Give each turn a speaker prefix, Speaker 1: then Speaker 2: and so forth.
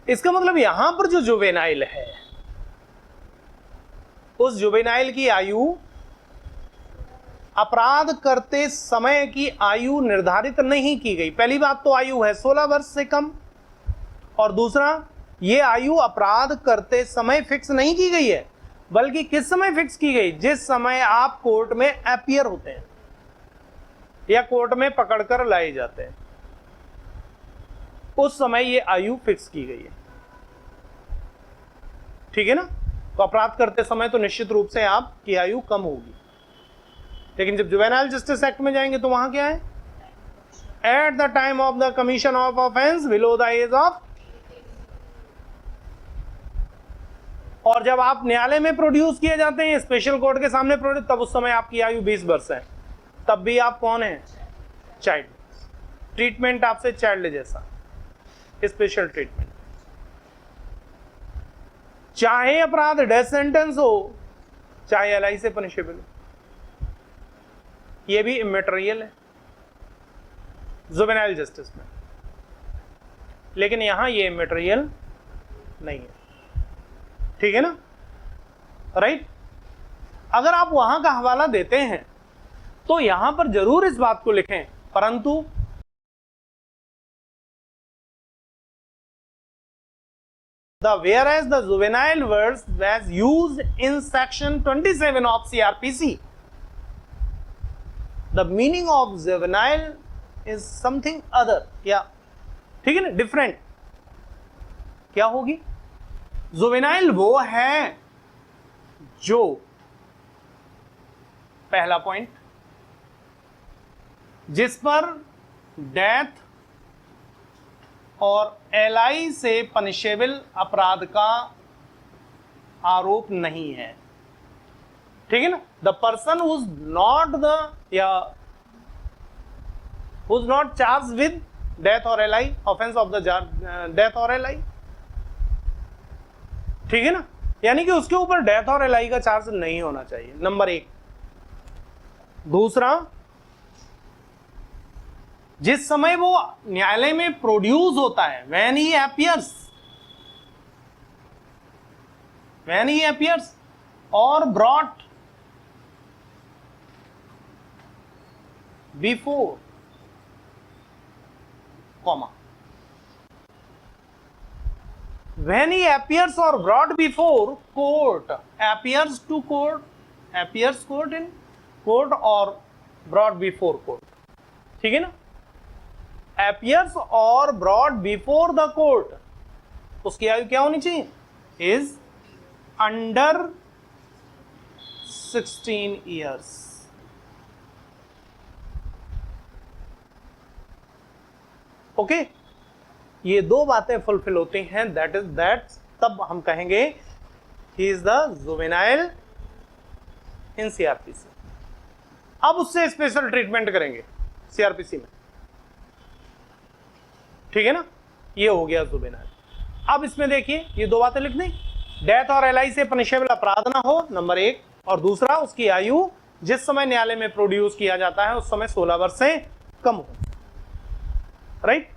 Speaker 1: इसका मतलब यहां पर जो जुवेनाइल है, उस जुवेनाइल की आयु अपराध करते समय की आयु निर्धारित नहीं की गई। पहली बात तो आयु है 16 वर्ष से कम, और दूसरा ये आयु अपराध करते समय फिक्स नहीं की गई है, बल्कि किस समय फिक्स की गई? जिस समय आप कोर्ट में अपीयर होते हैं या कोर्ट में पकड़कर लाए जाते हैं, उस समय ये आयु फिक्स की गई है। ठीक है ना? तो अपराध करते समय तो निश्चित रूप से आपकी आयु कम होगी, लेकिन जब जुवेनाइल जस्टिस एक्ट में जाएंगे तो वहां क्या है? At the time of the commission of offence below the age of, और जब आप न्यायालय में प्रोड्यूस किए जाते हैं, स्पेशल कोर्ट के सामने प्रोड्यूस, तब उस समय आपकी आयु 20 वर्ष है, तब भी आप कौन है? चाइल्ड। ट्रीटमेंट आपसे चाइल्ड जैसा, स्पेशल ट्रीटमेंट। चाहे अपराध डेथ सेंटेंस हो, चाहे एलआई से पनिशेबल हो, यह भी इमैटेरियल है जुवेनाइल जस्टिस में, लेकिन यहां ये इमैटेरियल नहीं है। ठीक है ना? राइट? अगर आप वहां का हवाला देते हैं तो यहां पर जरूर इस बात को लिखें, परंतु the whereas the juvenile words was used in section 27 of CRPC, the meaning of juvenile is something other. क्या? ठीक है ना? डिफरेंट क्या होगी? जुवेनाइल वो है जो, पहला पॉइंट, जिस पर डेथ और एलआई से पनिशेबल अपराध का आरोप नहीं है। ठीक है ना? The person who's not the, या who's not charge with death और LI, offence of the death और एलआई। ठीक है ना? यानी कि उसके ऊपर डेथ और एलआई का चार्ज नहीं होना चाहिए, नंबर एक। दूसरा, जिस समय वो न्यायालय में प्रोड्यूस होता है, व्हेन ही अपीयर्स और brought before, comma, when he appears or brought before court, appears to court, appears court in court or brought before court. ठीक है ना? appears or brought before the court, उसकी आयु क्या होनी चाहिए? is under 16 years. ओके? ये दो बातें फुलफिल होती हैं, दैट तब हम कहेंगे he is the juvenile in CrPC. अब उससे स्पेशल ट्रीटमेंट करेंगे सीआरपीसी में। ठीक है ना? ये हो गया जुवेनाइल। अब इसमें देखिए ये दो बातें लिख दें, डेथ और एलआई से पनिशेबल अपराध ना हो, नंबर एक, और दूसरा उसकी आयु जिस समय न्यायालय में प्रोड्यूस किया जाता है उस समय 16 वर्ष से कम हो। राइट?